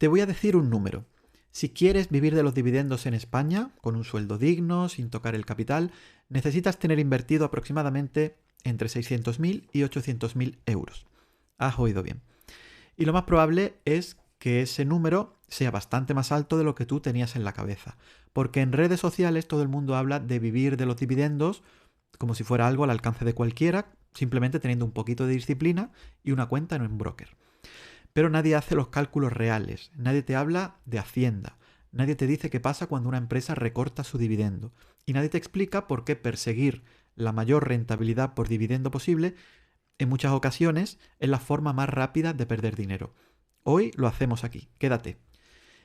Te voy a decir un número. Si quieres vivir de los dividendos en España, con un sueldo digno, sin tocar el capital, necesitas tener invertido aproximadamente entre 600.000 y 800.000 euros. Has oído bien. Y lo más probable es que ese número sea bastante más alto de lo que tú tenías en la cabeza. Porque en redes sociales todo el mundo habla de vivir de los dividendos como si fuera algo al alcance de cualquiera, simplemente teniendo un poquito de disciplina y una cuenta en un broker. Pero nadie hace los cálculos reales, nadie te habla de Hacienda, nadie te dice qué pasa cuando una empresa recorta su dividendo y nadie te explica por qué perseguir la mayor rentabilidad por dividendo posible en muchas ocasiones es la forma más rápida de perder dinero. Hoy lo hacemos aquí, quédate.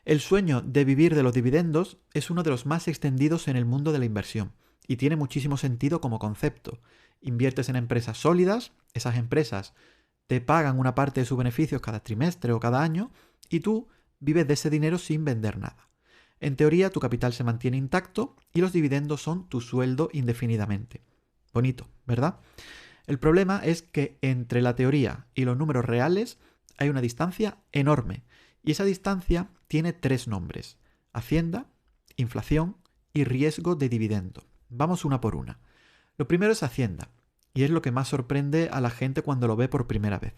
El sueño de vivir de los dividendos es uno de los más extendidos en el mundo de la inversión y tiene muchísimo sentido como concepto. Inviertes en empresas sólidas, esas empresas te pagan una parte de sus beneficios cada trimestre o cada año y tú vives de ese dinero sin vender nada. En teoría, tu capital se mantiene intacto y los dividendos son tu sueldo indefinidamente. Bonito, ¿verdad? El problema es que entre la teoría y los números reales hay una distancia enorme y esa distancia tiene 3 nombres: Hacienda, inflación y riesgo de dividendo. Vamos una por una. Lo primero es Hacienda. Y es lo que más sorprende a la gente cuando lo ve por primera vez.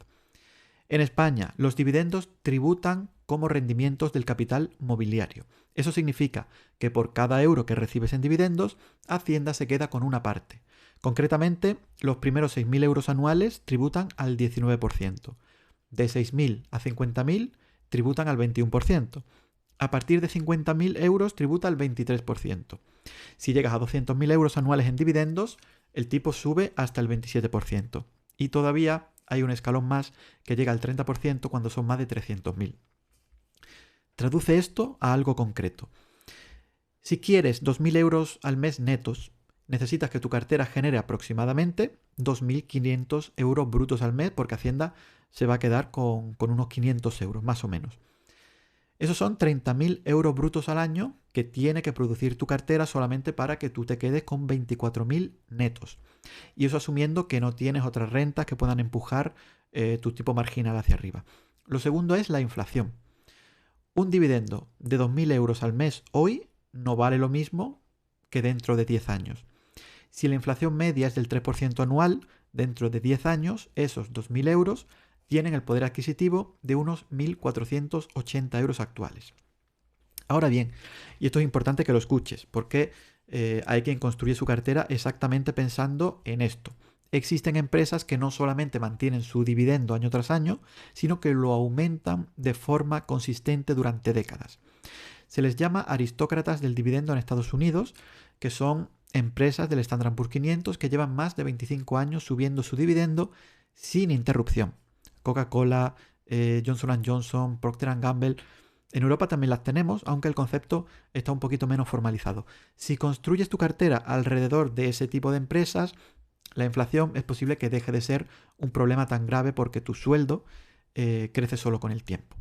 En España, los dividendos tributan como rendimientos del capital mobiliario. Eso significa que por cada euro que recibes en dividendos, Hacienda se queda con una parte. Concretamente, los primeros 6.000 euros anuales tributan al 19%. De 6.000 a 50.000 tributan al 21%. A partir de 50.000 euros tributa al 23%. Si llegas a 200.000 euros anuales en dividendos, el tipo sube hasta el 27%. Y todavía hay un escalón más que llega al 30% cuando son más de 300.000. Traduce esto a algo concreto. Si quieres 2.000 euros al mes netos, necesitas que tu cartera genere aproximadamente 2.500 euros brutos al mes, porque Hacienda se va a quedar con unos 500 euros, más o menos. Esos son 30.000 euros brutos al año que tiene que producir tu cartera solamente para que tú te quedes con 24.000 netos. Y eso asumiendo que no tienes otras rentas que puedan empujar tu tipo marginal hacia arriba. Lo segundo es la inflación. Un dividendo de 2.000 euros al mes hoy no vale lo mismo que dentro de 10 años. Si la inflación media es del 3% anual, dentro de 10 años esos 2.000 euros tienen el poder adquisitivo de unos 1.480 euros actuales. Ahora bien, y esto es importante que lo escuches, porque hay quien construye su cartera exactamente pensando en esto. Existen empresas que no solamente mantienen su dividendo año tras año, sino que lo aumentan de forma consistente durante décadas. Se les llama aristócratas del dividendo en Estados Unidos, que son empresas del Standard & Poor's 500 que llevan más de 25 años subiendo su dividendo sin interrupción. Coca-Cola, Johnson & Johnson, Procter & Gamble. En Europa también las tenemos, aunque el concepto está un poquito menos formalizado. Si construyes tu cartera alrededor de ese tipo de empresas, la inflación es posible que deje de ser un problema tan grave porque tu sueldo crece solo con el tiempo.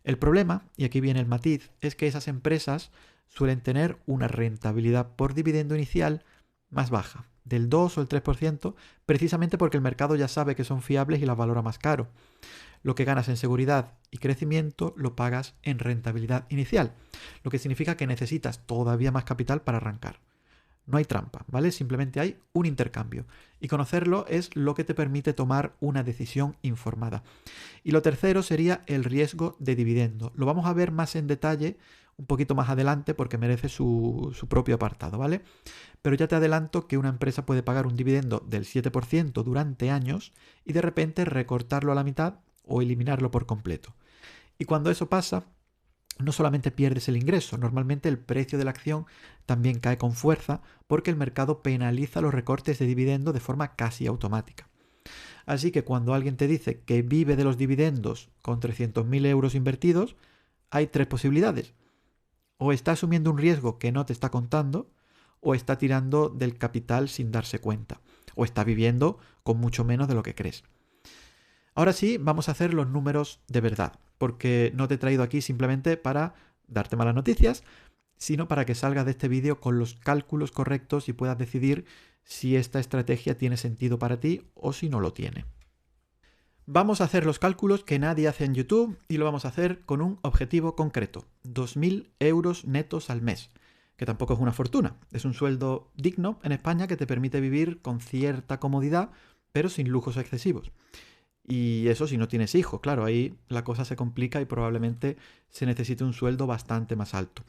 El problema, y aquí viene el matiz, es que esas empresas suelen tener una rentabilidad por dividendo inicial más baja, del 2 o el 3%, precisamente porque el mercado ya sabe que son fiables y las valora más caro. Lo que ganas en seguridad y crecimiento lo pagas en rentabilidad inicial, lo que significa que necesitas todavía más capital para arrancar. No hay trampa, ¿vale? Simplemente hay un intercambio. Y conocerlo es lo que te permite tomar una decisión informada. Y lo tercero sería el riesgo de dividendo. Lo vamos a ver más en detalle un poquito más adelante porque merece su propio apartado, ¿vale? Pero ya te adelanto que una empresa puede pagar un dividendo del 7% durante años y de repente recortarlo a la mitad o eliminarlo por completo. Y cuando eso pasa, no solamente pierdes el ingreso, normalmente el precio de la acción también cae con fuerza porque el mercado penaliza los recortes de dividendo de forma casi automática. Así que cuando alguien te dice que vive de los dividendos con 300.000 euros invertidos, hay 3 posibilidades. O está asumiendo un riesgo que no te está contando, o está tirando del capital sin darse cuenta, o está viviendo con mucho menos de lo que crees. Ahora sí, vamos a hacer los números de verdad, porque no te he traído aquí simplemente para darte malas noticias, sino para que salgas de este vídeo con los cálculos correctos y puedas decidir si esta estrategia tiene sentido para ti o si no lo tiene. Vamos a hacer los cálculos que nadie hace en YouTube y lo vamos a hacer con un objetivo concreto. 2.000 euros netos al mes, que tampoco es una fortuna. Es un sueldo digno en España que te permite vivir con cierta comodidad, pero sin lujos excesivos. Y eso si no tienes hijos, claro, ahí la cosa se complica y probablemente se necesite un sueldo bastante más alto.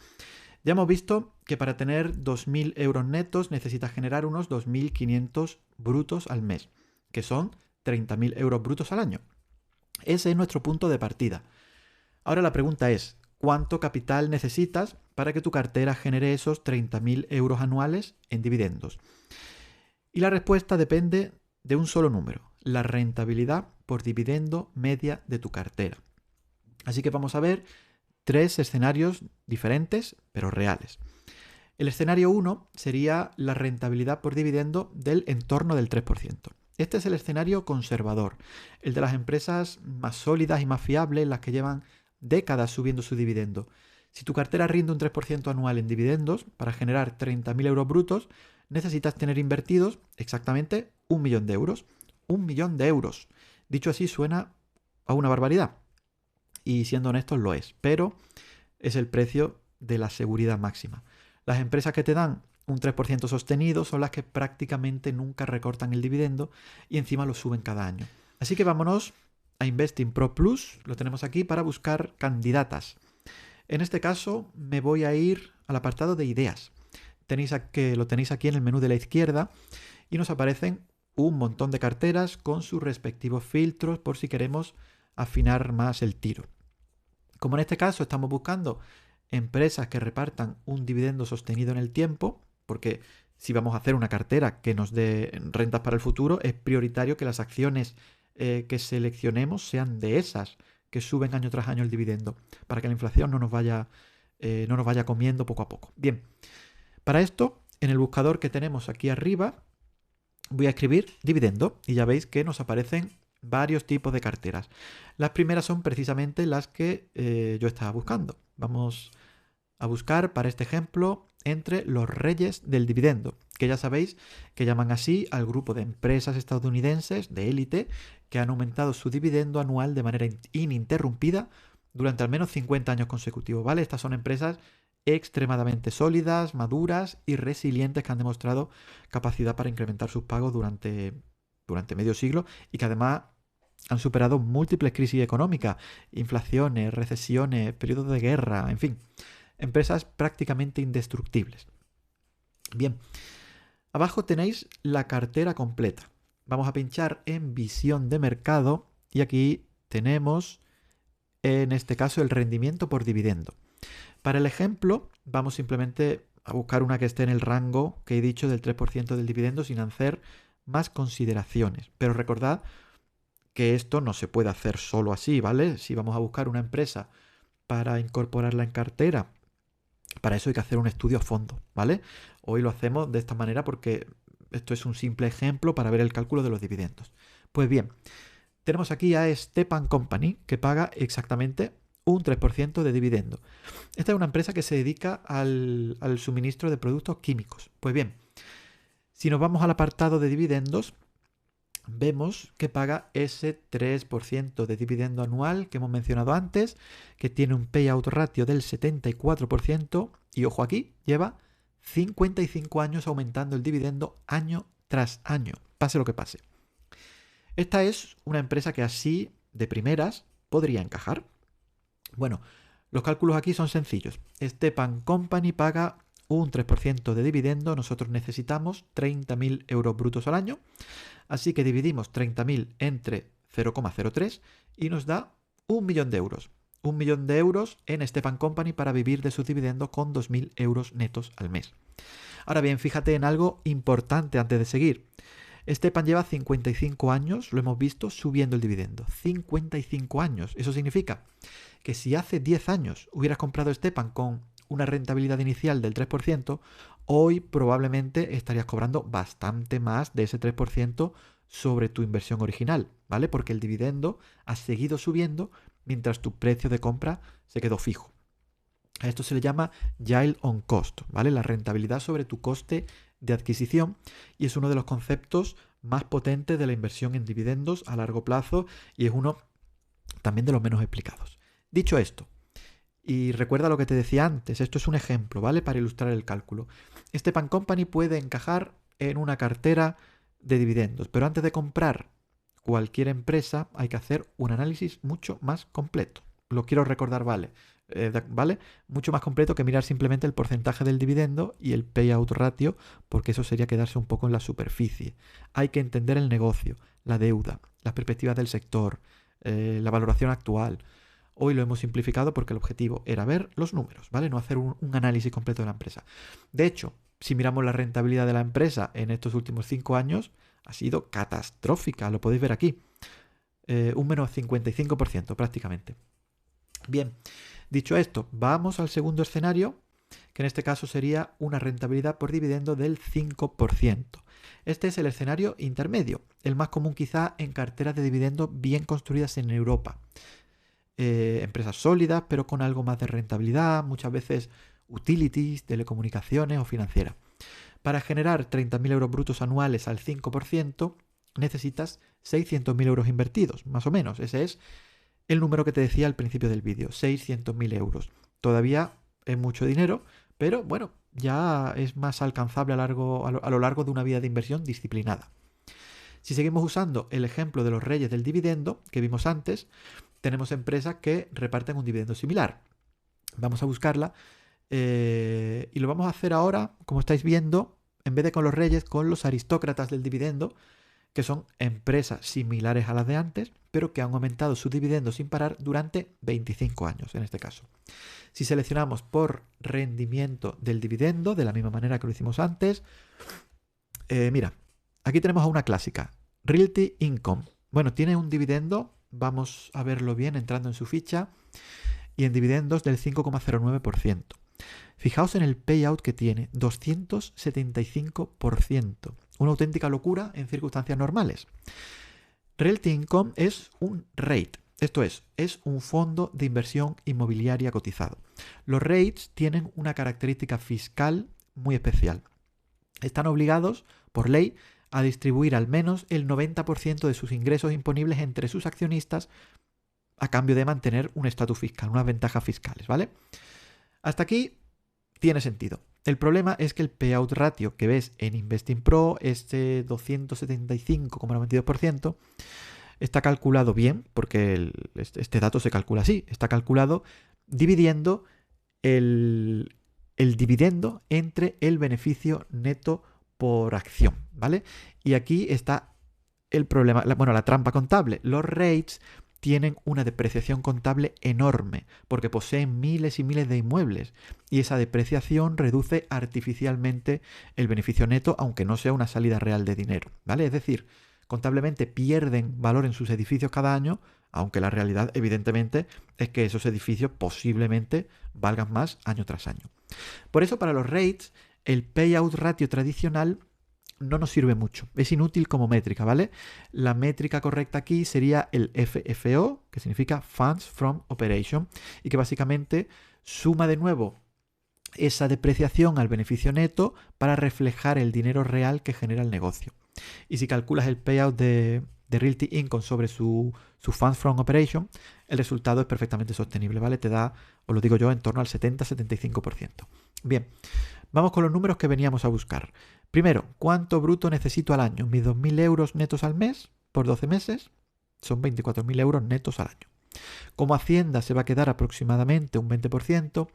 Ya hemos visto que para tener 2.000 euros netos necesitas generar unos 2.500 brutos al mes, que son 30.000 euros brutos al año. Ese es nuestro punto de partida. Ahora la pregunta es, ¿cuánto capital necesitas para que tu cartera genere esos 30.000 euros anuales en dividendos? Y la respuesta depende de un solo número, la rentabilidad por dividendo media de tu cartera. Así que vamos a ver 3 escenarios diferentes, pero reales. El escenario 1 sería la rentabilidad por dividendo del entorno del 3%. Este es el escenario conservador, el de las empresas más sólidas y más fiables, las que llevan décadas subiendo su dividendo. Si tu cartera rinde un 3% anual en dividendos, para generar 30.000 euros brutos, necesitas tener invertidos exactamente 1 millón de euros. 1 millón de euros. Dicho así suena a una barbaridad. Y siendo honestos lo es, pero es el precio de la seguridad máxima. Las empresas que te dan un 3% sostenido son las que prácticamente nunca recortan el dividendo y encima lo suben cada año. Así que vámonos a Investing Pro Plus, lo tenemos aquí para buscar candidatas. En este caso me voy a ir al apartado de ideas. Lo tenéis aquí en el menú de la izquierda y nos aparecen un montón de carteras con sus respectivos filtros por si queremos afinar más el tiro. Como en este caso estamos buscando empresas que repartan un dividendo sostenido en el tiempo, porque si vamos a hacer una cartera que nos dé rentas para el futuro, es prioritario que las acciones que seleccionemos sean de esas que suben año tras año el dividendo, para que la inflación no nos vaya comiendo poco a poco. Bien, para esto, en el buscador que tenemos aquí arriba, voy a escribir dividendo y ya veis que nos aparecen varios tipos de carteras. Las primeras son precisamente las que yo estaba buscando. Vamos a buscar para este ejemplo entre los reyes del dividendo, que ya sabéis que llaman así al grupo de empresas estadounidenses de élite que han aumentado su dividendo anual de manera ininterrumpida durante al menos 50 años consecutivos, ¿vale? Estas son empresas extremadamente sólidas, maduras y resilientes que han demostrado capacidad para incrementar sus pagos durante medio siglo y que además han superado múltiples crisis económicas, inflaciones, recesiones, periodos de guerra, en fin, empresas prácticamente indestructibles. Bien, abajo tenéis la cartera completa. Vamos a pinchar en visión de mercado y aquí tenemos, en este caso, el rendimiento por dividendo. Para el ejemplo, vamos simplemente a buscar una que esté en el rango que he dicho del 3% del dividendo sin hacer más consideraciones. Pero recordad que esto no se puede hacer solo así, ¿vale? Si vamos a buscar una empresa para incorporarla en cartera, para eso hay que hacer un estudio a fondo, ¿vale? Hoy lo hacemos de esta manera porque esto es un simple ejemplo para ver el cálculo de los dividendos. Pues bien, tenemos aquí a Stepan Company que paga exactamente un 3% de dividendo. Esta es una empresa que se dedica al suministro de productos químicos. Pues bien, si nos vamos al apartado de dividendos, vemos que paga ese 3% de dividendo anual que hemos mencionado antes, que tiene un payout ratio del 74% y, ojo aquí, lleva 55 años aumentando el dividendo año tras año, pase lo que pase. Esta es una empresa que así, de primeras, podría encajar. Bueno, los cálculos aquí son sencillos. Stepan Company paga un 3% de dividendo, nosotros necesitamos 30.000 euros brutos al año, así que dividimos 30.000 entre 0,03 y nos da 1 millón de euros. 1 millón de euros en Stepan Company para vivir de sus dividendos con 2.000 euros netos al mes. Ahora bien, fíjate en algo importante antes de seguir. Stepan lleva 55 años, lo hemos visto, subiendo el dividendo. 55 años. Eso significa que si hace 10 años hubieras comprado Stepan con una rentabilidad inicial del 3%, hoy probablemente estarías cobrando bastante más de ese 3% sobre tu inversión original, ¿vale? Porque el dividendo ha seguido subiendo mientras tu precio de compra se quedó fijo. A esto se le llama yield on cost, ¿vale? La rentabilidad sobre tu coste de adquisición y es uno de los conceptos más potente de la inversión en dividendos a largo plazo y es uno también de los menos explicados. Dicho esto, y recuerda lo que te decía antes, esto es un ejemplo, ¿vale? Para ilustrar el cálculo. Stepan Company puede encajar en una cartera de dividendos, pero antes de comprar cualquier empresa hay que hacer un análisis mucho más completo. Lo quiero recordar, ¿vale? ¿Vale? Mucho más completo que mirar simplemente el porcentaje del dividendo y el payout ratio, porque eso sería quedarse un poco en la superficie. Hay que entender el negocio, la deuda, las perspectivas del sector, la valoración actual. Hoy lo hemos simplificado porque el objetivo era ver los números, ¿vale? No hacer un análisis completo de la empresa. De hecho, si miramos la rentabilidad de la empresa en estos últimos 5 años, ha sido catastrófica, lo podéis ver aquí. Un menos 55% prácticamente. Bien, dicho esto, vamos al segundo escenario, que en este caso sería una rentabilidad por dividendo del 5%. Este es el escenario intermedio, el más común quizá en carteras de dividendos bien construidas en Europa. Empresas sólidas, pero con algo más de rentabilidad, muchas veces utilities, telecomunicaciones o financieras. Para generar 30.000 euros brutos anuales al 5%, necesitas 600.000 euros invertidos, más o menos. Ese es el número que te decía al principio del vídeo, 600.000 euros. Todavía es mucho dinero, pero bueno, ya es más alcanzable a lo largo de una vida de inversión disciplinada. Si seguimos usando el ejemplo de los reyes del dividendo que vimos antes, tenemos empresas que reparten un dividendo similar. Vamos a buscarla y lo vamos a hacer ahora, como estáis viendo, en vez de con los reyes, con los aristócratas del dividendo, que son empresas similares a las de antes, pero que han aumentado su dividendo sin parar durante 25 años, en este caso. Si seleccionamos por rendimiento del dividendo, de la misma manera que lo hicimos antes, mira, aquí tenemos a una clásica, Realty Income. Bueno, tiene un dividendo, vamos a verlo bien entrando en su ficha, y en dividendos del 5,09%. Fijaos en el payout que tiene, 275%. Una auténtica locura en circunstancias normales. Realty Income es un REIT, esto es un fondo de inversión inmobiliaria cotizado. Los REITs tienen una característica fiscal muy especial. Están obligados, por ley, a distribuir al menos el 90% de sus ingresos imponibles entre sus accionistas a cambio de mantener un estatus fiscal, unas ventajas fiscales, ¿vale? Hasta aquí tiene sentido. El problema es que el payout ratio que ves en Investing Pro, este 275,92%, está calculado bien, porque este dato se calcula así, está calculado dividiendo el dividendo entre el beneficio neto por acción, ¿vale? Y aquí está el problema, la trampa contable. Los REITs tienen una depreciación contable enorme porque poseen miles y miles de inmuebles y esa depreciación reduce artificialmente el beneficio neto, aunque no sea una salida real de dinero, ¿vale? Es decir, contablemente pierden valor en sus edificios cada año, aunque la realidad evidentemente es que esos edificios posiblemente valgan más año tras año. Por eso para los REITs el payout ratio tradicional no nos sirve mucho, es inútil como métrica, ¿vale? La métrica correcta aquí sería el FFO, que significa Funds from Operation, y que básicamente suma de nuevo esa depreciación al beneficio neto para reflejar el dinero real que genera el negocio. Y si calculas el payout de Realty Income sobre su Funds from Operation, el resultado es perfectamente sostenible, ¿vale? Te da, os lo digo yo, en torno al 70-75%. Bien, vamos con los números que veníamos a buscar. Primero, ¿cuánto bruto necesito al año? Mis 2.000 euros netos al mes por 12 meses son 24.000 euros netos al año. Como Hacienda se va a quedar aproximadamente un 20%,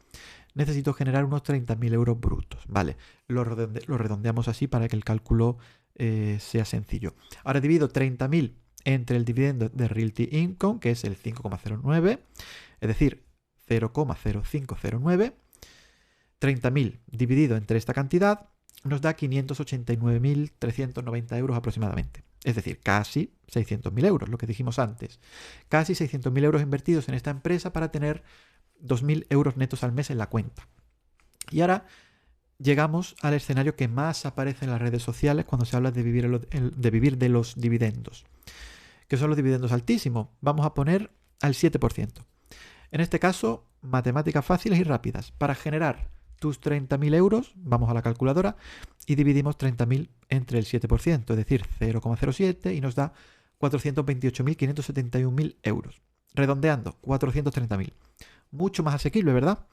necesito generar unos 30.000 euros brutos. Vale, lo redondeamos así para que el cálculo sea sencillo. Ahora divido 30.000 entre el dividendo de Realty Income, que es el 5,09, es decir, 0,0509. 30.000 dividido entre esta cantidad nos da 589.390 euros aproximadamente. Es decir, casi 600.000 euros, lo que dijimos antes. Casi 600.000 euros invertidos en esta empresa para tener 2.000 euros netos al mes en la cuenta. Y ahora llegamos al escenario que más aparece en las redes sociales cuando se habla de vivir de los dividendos, que son los dividendos altísimos. Vamos a poner al 7%. En este caso, matemáticas fáciles y rápidas. Para generar tus 30.000 euros, vamos a la calculadora, y dividimos 30.000 entre el 7%, es decir, 0,07 y nos da 428.571.000 euros. Redondeando, 430.000. Mucho más asequible, ¿verdad?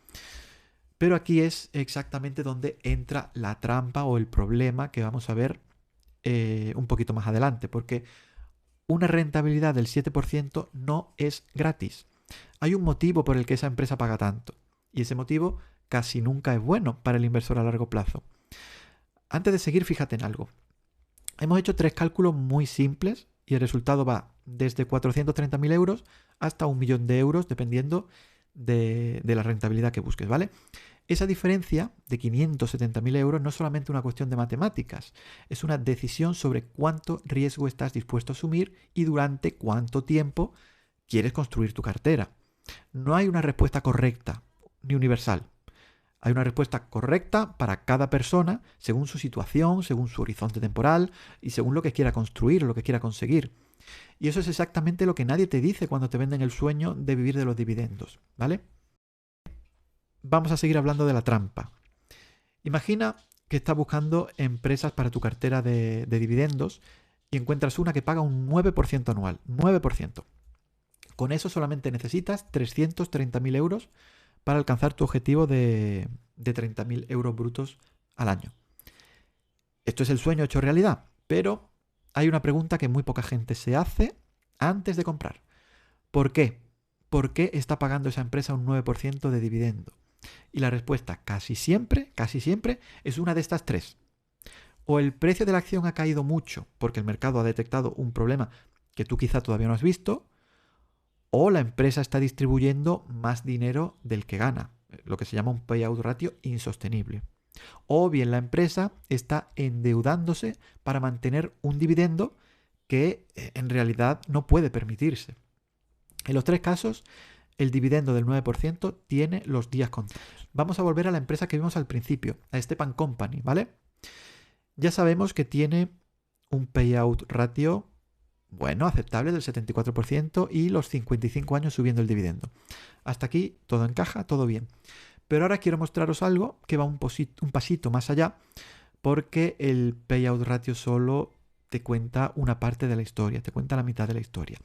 Pero aquí es exactamente donde entra la trampa o el problema que vamos a ver un poquito más adelante, porque una rentabilidad del 7% no es gratis. Hay un motivo por el que esa empresa paga tanto, y ese motivo casi nunca es bueno para el inversor a largo plazo. Antes de seguir, fíjate en algo. Hemos hecho 3 cálculos muy simples y el resultado va desde 430.000 euros hasta 1.000.000 de euros, dependiendo de la rentabilidad que busques, ¿vale? Esa diferencia de 570.000 euros no es solamente una cuestión de matemáticas, es una decisión sobre cuánto riesgo estás dispuesto a asumir y durante cuánto tiempo quieres construir tu cartera. No hay una respuesta correcta ni universal. Hay una respuesta correcta para cada persona según su situación, según su horizonte temporal y según lo que quiera construir o lo que quiera conseguir. Y eso es exactamente lo que nadie te dice cuando te venden el sueño de vivir de los dividendos, ¿vale? Vamos a seguir hablando de la trampa. Imagina que estás buscando empresas para tu cartera de dividendos y encuentras una que paga un 9% anual. 9%. Con eso solamente necesitas 330.000 euros para alcanzar tu objetivo de 30.000 euros brutos al año. Esto es el sueño hecho realidad, pero hay una pregunta que muy poca gente se hace antes de comprar. ¿Por qué? ¿Por qué está pagando esa empresa un 9% de dividendo? Y la respuesta casi siempre, es una de estas 3. O el precio de la acción ha caído mucho porque el mercado ha detectado un problema que tú quizá todavía no has visto, o la empresa está distribuyendo más dinero del que gana, lo que se llama un payout ratio insostenible. O bien la empresa está endeudándose para mantener un dividendo que en realidad no puede permitirse. En los 3 casos, el dividendo del 9% tiene los días contados. Vamos a volver a la empresa que vimos al principio, a Stepan Company, ¿vale? Ya sabemos que tiene un payout ratio bueno, aceptable del 74% y los 55 años subiendo el dividendo. Hasta aquí todo encaja, todo bien. Pero ahora quiero mostraros algo que va un pasito más allá, porque el payout ratio solo te cuenta una parte de la historia, te cuenta la mitad de la historia.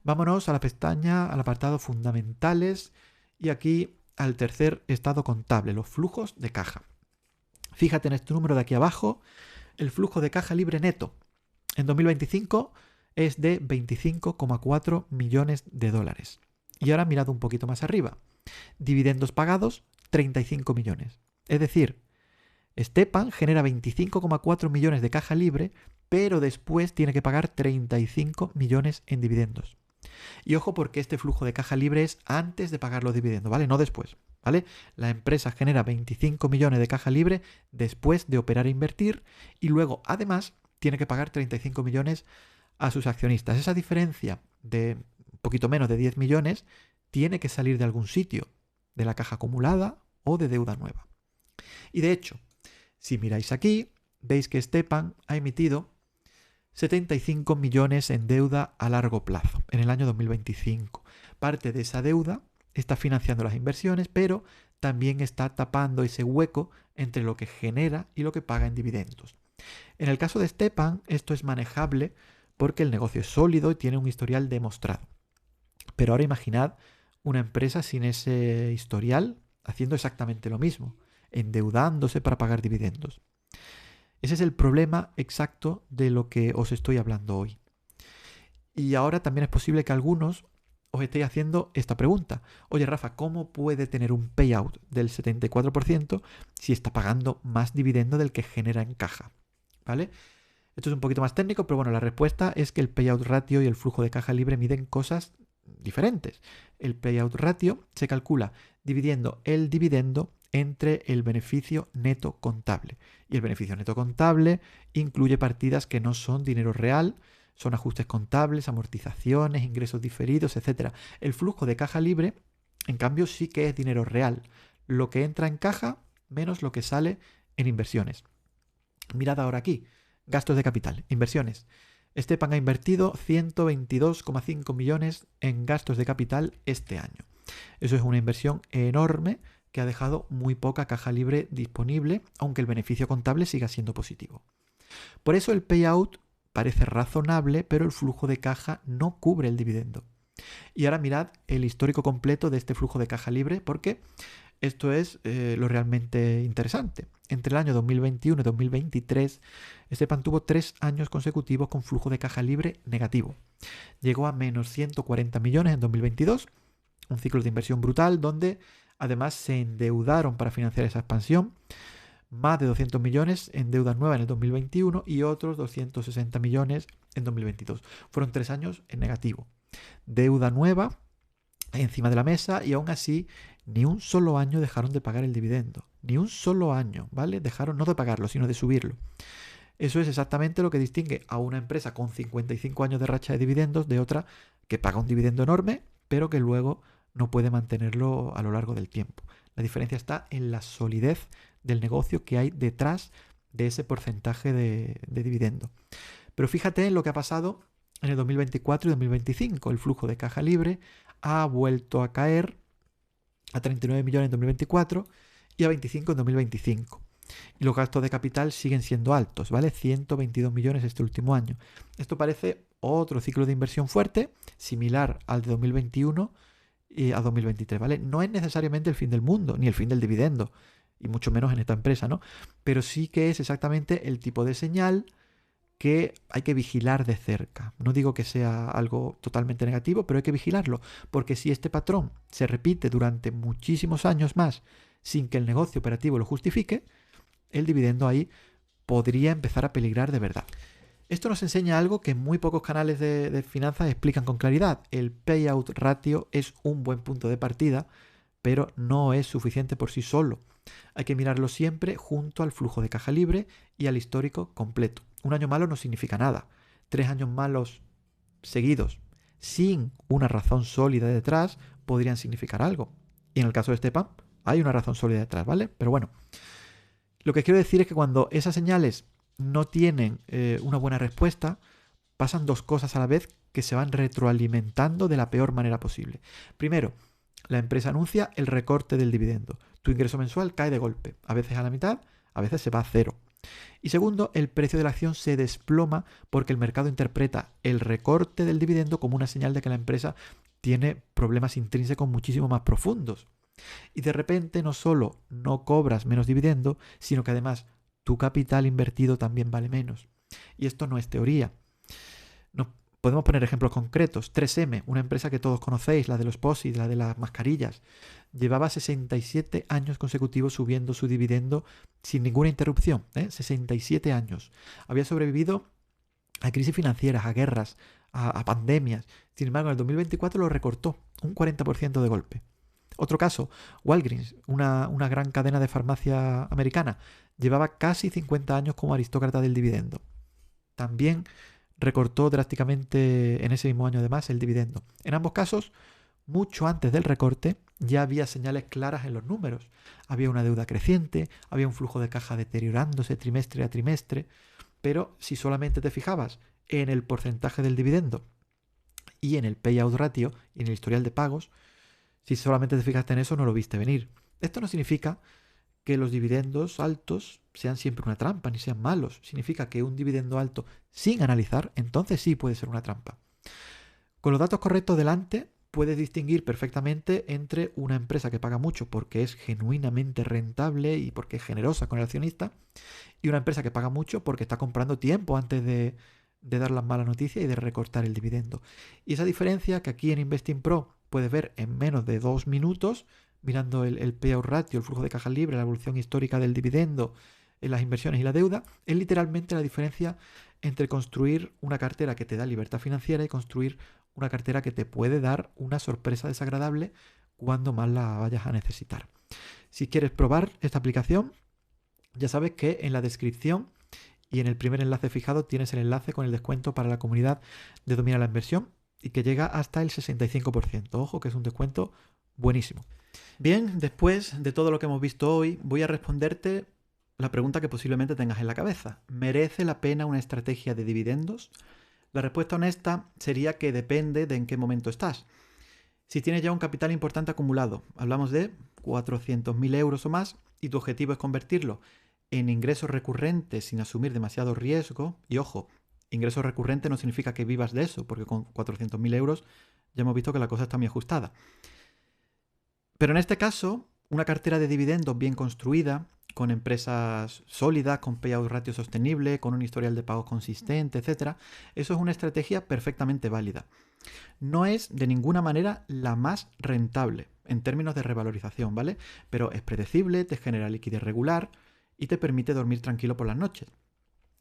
Vámonos a la pestaña, al apartado fundamentales y aquí al tercer estado contable, los flujos de caja. Fíjate en este número de aquí abajo, el flujo de caja libre neto. En 2025 es de 25,4 millones de dólares. Y ahora mirad un poquito más arriba. Dividendos pagados, 35 millones. Es decir, Stepan genera 25,4 millones de caja libre, pero después tiene que pagar 35 millones en dividendos. Y ojo porque este flujo de caja libre es antes de pagar los dividendos, ¿vale? No después, ¿vale? La empresa genera 25 millones de caja libre después de operar e invertir y luego además tiene que pagar 35 millones a sus accionistas. Esa diferencia de un poquito menos de 10 millones tiene que salir de algún sitio, de la caja acumulada o de deuda nueva. Y de hecho, si miráis aquí, veis que Stepan ha emitido 75 millones en deuda a largo plazo en el año 2025. Parte de esa deuda está financiando las inversiones, pero también está tapando ese hueco entre lo que genera y lo que paga en dividendos. En el caso de Stepan, esto es manejable porque el negocio es sólido y tiene un historial demostrado. Pero ahora imaginad una empresa sin ese historial haciendo exactamente lo mismo, endeudándose para pagar dividendos. Ese es el problema exacto de lo que os estoy hablando hoy. Y ahora también es posible que algunos os estéis haciendo esta pregunta. Oye, Rafa, ¿cómo puede tener un payout del 74% si está pagando más dividendo del que genera en caja? ¿Vale? Esto es un poquito más técnico, pero bueno, la respuesta es que el payout ratio y el flujo de caja libre miden cosas diferentes. El payout ratio se calcula dividiendo el dividendo entre el beneficio neto contable. Y el beneficio neto contable incluye partidas que no son dinero real, son ajustes contables, amortizaciones, ingresos diferidos, etc. El flujo de caja libre, en cambio, sí que es dinero real. Lo que entra en caja menos lo que sale en inversiones. Mirad ahora aquí. Gastos de capital, inversiones. Stepan ha invertido 122,5 millones en gastos de capital este año. Eso es una inversión enorme que ha dejado muy poca caja libre disponible, aunque el beneficio contable siga siendo positivo. Por eso el payout parece razonable, pero el flujo de caja no cubre el dividendo. Y ahora mirad el histórico completo de este flujo de caja libre, porque esto es lo realmente interesante. Entre el año 2021 y 2023, Stepan tuvo 3 años consecutivos con flujo de caja libre negativo. Llegó a menos 140 millones en 2022, un ciclo de inversión brutal donde además se endeudaron para financiar esa expansión. Más de 200 millones en deuda nueva en el 2021 y otros 260 millones en 2022. Fueron 3 años en negativo. Deuda nueva encima de la mesa y aún así ni un solo año dejaron de pagar el dividendo. Ni un solo año, ¿vale? Dejaron no de pagarlo, sino de subirlo. Eso es exactamente lo que distingue a una empresa con 55 años de racha de dividendos de otra que paga un dividendo enorme, pero que luego no puede mantenerlo a lo largo del tiempo. La diferencia está en la solidez del negocio que hay detrás de ese porcentaje de dividendo. Pero fíjate en lo que ha pasado en el 2024 y 2025. El flujo de caja libre ha vuelto a caer a 39 millones en 2024 y a 25 en 2025. Y los gastos de capital siguen siendo altos, ¿vale? 122 millones este último año. Esto parece otro ciclo de inversión fuerte, similar al de 2021 y a 2023, ¿vale? No es necesariamente el fin del mundo, ni el fin del dividendo, y mucho menos en esta empresa, ¿no? Pero sí que es exactamente el tipo de señal que hay que vigilar de cerca. No digo que sea algo totalmente negativo, pero hay que vigilarlo, porque si este patrón se repite durante muchísimos años más sin que el negocio operativo lo justifique, el dividendo ahí podría empezar a peligrar de verdad. Esto nos enseña algo que muy pocos canales de finanzas explican con claridad. El payout ratio es un buen punto de partida, pero no es suficiente por sí solo. Hay que mirarlo siempre junto al flujo de caja libre y al histórico completo. Un año malo no significa nada. 3 años malos seguidos, sin una razón sólida detrás, podrían significar algo. Y en el caso de Stepan, hay una razón sólida detrás, ¿vale? Pero bueno, lo que quiero decir es que cuando esas señales no tienen una buena respuesta, pasan dos cosas a la vez que se van retroalimentando de la peor manera posible. Primero, la empresa anuncia el recorte del dividendo. Tu ingreso mensual cae de golpe, a veces a la mitad, a veces se va a cero. Y segundo, el precio de la acción se desploma porque el mercado interpreta el recorte del dividendo como una señal de que la empresa tiene problemas intrínsecos muchísimo más profundos. Y de repente no solo no cobras menos dividendo, sino que además tu capital invertido también vale menos. Y esto no es teoría. Podemos poner ejemplos concretos. 3M, una empresa que todos conocéis, la de los POSIT, la de las mascarillas, llevaba 67 años consecutivos subiendo su dividendo sin ninguna interrupción. 67 años. Había sobrevivido a crisis financieras, a guerras, a pandemias. Sin embargo, en el 2024 lo recortó un 40% de golpe. Otro caso, Walgreens, una gran cadena de farmacia americana, llevaba casi 50 años como aristócrata del dividendo. También recortó drásticamente en ese mismo año además el dividendo. En ambos casos, mucho antes del recorte, ya había señales claras en los números. Había una deuda creciente, había un flujo de caja deteriorándose trimestre a trimestre, pero si solamente te fijabas en el porcentaje del dividendo y en el payout ratio y en el historial de pagos, si solamente te fijaste en eso no lo viste venir. Esto no significa que los dividendos altos sean siempre una trampa, ni sean malos. Significa que un dividendo alto sin analizar, entonces sí puede ser una trampa. Con los datos correctos delante, puedes distinguir perfectamente entre una empresa que paga mucho porque es genuinamente rentable y porque es generosa con el accionista, y una empresa que paga mucho porque está comprando tiempo antes de dar la mala noticia y de recortar el dividendo. Y esa diferencia que aquí en Investing Pro puedes ver en menos de 2 minutos, mirando el payout ratio, el flujo de caja libre, la evolución histórica del dividendo, en las inversiones y la deuda, es literalmente la diferencia entre construir una cartera que te da libertad financiera y construir una cartera que te puede dar una sorpresa desagradable cuando más la vayas a necesitar. Si quieres probar esta aplicación, ya sabes que en la descripción y en el primer enlace fijado tienes el enlace con el descuento para la comunidad de Domina la Inversión y que llega hasta el 65%. Ojo que es un descuento buenísimo. Bien, después de todo lo que hemos visto hoy, voy a responderte la pregunta que posiblemente tengas en la cabeza. ¿Merece la pena una estrategia de dividendos? La respuesta honesta sería que depende de en qué momento estás. Si tienes ya un capital importante acumulado, hablamos de 400.000 euros o más y tu objetivo es convertirlo en ingresos recurrentes sin asumir demasiado riesgo. Y ojo, ingresos recurrentes no significa que vivas de eso, porque con 400.000 euros ya hemos visto que la cosa está muy ajustada. Pero en este caso, una cartera de dividendos bien construida, con empresas sólidas, con payout ratio sostenible, con un historial de pagos consistente, etc., eso es una estrategia perfectamente válida. No es de ninguna manera la más rentable en términos de revalorización, ¿vale? Pero es predecible, te genera liquidez regular y te permite dormir tranquilo por las noches.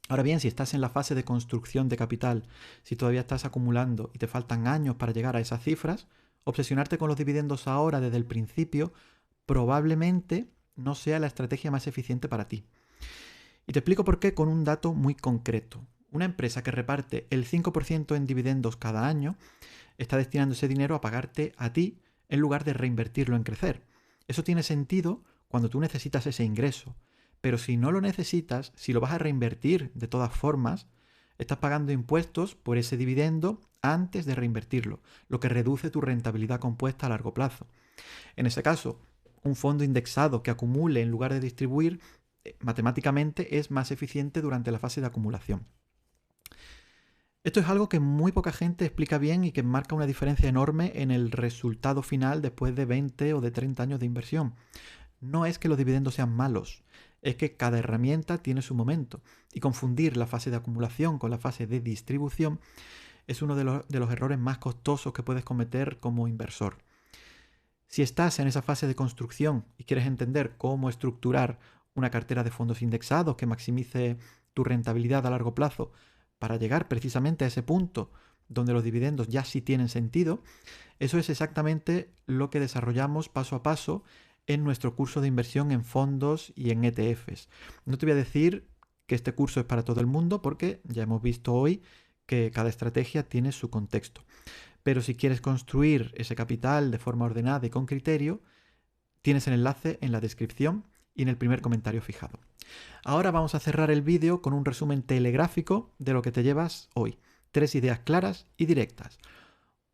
Ahora bien, si estás en la fase de construcción de capital, si todavía estás acumulando y te faltan años para llegar a esas cifras, obsesionarte con los dividendos ahora desde el principio probablemente no sea la estrategia más eficiente para ti. Y te explico por qué con un dato muy concreto. Una empresa que reparte el 5% en dividendos cada año está destinando ese dinero a pagarte a ti en lugar de reinvertirlo en crecer. Eso tiene sentido cuando tú necesitas ese ingreso. Pero si no lo necesitas, si lo vas a reinvertir de todas formas, estás pagando impuestos por ese dividendo antes de reinvertirlo, lo que reduce tu rentabilidad compuesta a largo plazo. En ese caso, un fondo indexado que acumule en lugar de distribuir, matemáticamente es más eficiente durante la fase de acumulación. Esto es algo que muy poca gente explica bien y que marca una diferencia enorme en el resultado final después de 20 o de 30 años de inversión. No es que los dividendos sean malos, es que cada herramienta tiene su momento y confundir la fase de acumulación con la fase de distribución es uno de los errores más costosos que puedes cometer como inversor. Si estás en esa fase de construcción y quieres entender cómo estructurar una cartera de fondos indexados que maximice tu rentabilidad a largo plazo para llegar precisamente a ese punto donde los dividendos ya sí tienen sentido, eso es exactamente lo que desarrollamos paso a paso en nuestro curso de inversión en fondos y en ETFs. No te voy a decir que este curso es para todo el mundo porque ya hemos visto hoy que cada estrategia tiene su contexto. Pero si quieres construir ese capital de forma ordenada y con criterio, tienes el enlace en la descripción y en el primer comentario fijado. Ahora vamos a cerrar el vídeo con un resumen telegráfico de lo que te llevas hoy. 3 ideas claras y directas.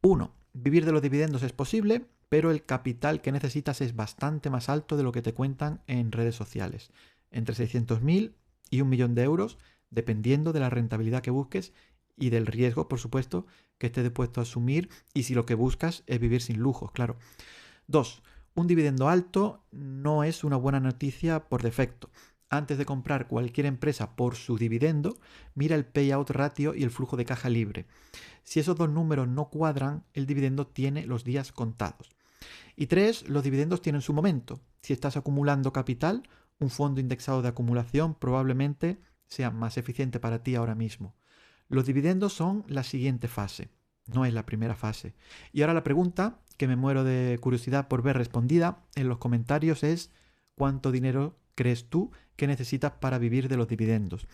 1. Vivir de los dividendos es posible, pero el capital que necesitas es bastante más alto de lo que te cuentan en redes sociales. Entre 600.000 y 1 millón de euros, dependiendo de la rentabilidad que busques y del riesgo, por supuesto, que estés dispuesto a asumir y si lo que buscas es vivir sin lujos, claro. 2. Un dividendo alto no es una buena noticia por defecto. Antes de comprar cualquier empresa por su dividendo, mira el payout ratio y el flujo de caja libre. Si esos dos números no cuadran, el dividendo tiene los días contados. Y 3. Los dividendos tienen su momento. Si estás acumulando capital, un fondo indexado de acumulación probablemente sea más eficiente para ti ahora mismo. Los dividendos son la siguiente fase, no es la primera fase. Y ahora la pregunta, que me muero de curiosidad por ver respondida en los comentarios, es ¿cuánto dinero crees tú que necesitas para vivir de los dividendos?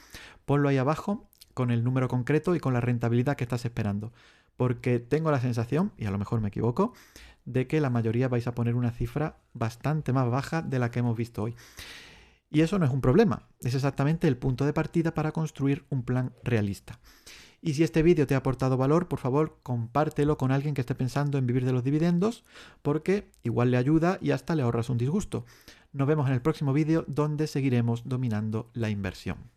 Ponlo ahí abajo con el número concreto y con la rentabilidad que estás esperando. Porque tengo la sensación, y a lo mejor me equivoco, de que la mayoría vais a poner una cifra bastante más baja de la que hemos visto hoy. Y eso no es un problema, es exactamente el punto de partida para construir un plan realista. Y si este vídeo te ha aportado valor, por favor, compártelo con alguien que esté pensando en vivir de los dividendos, porque igual le ayuda y hasta le ahorras un disgusto. Nos vemos en el próximo vídeo donde seguiremos dominando la inversión.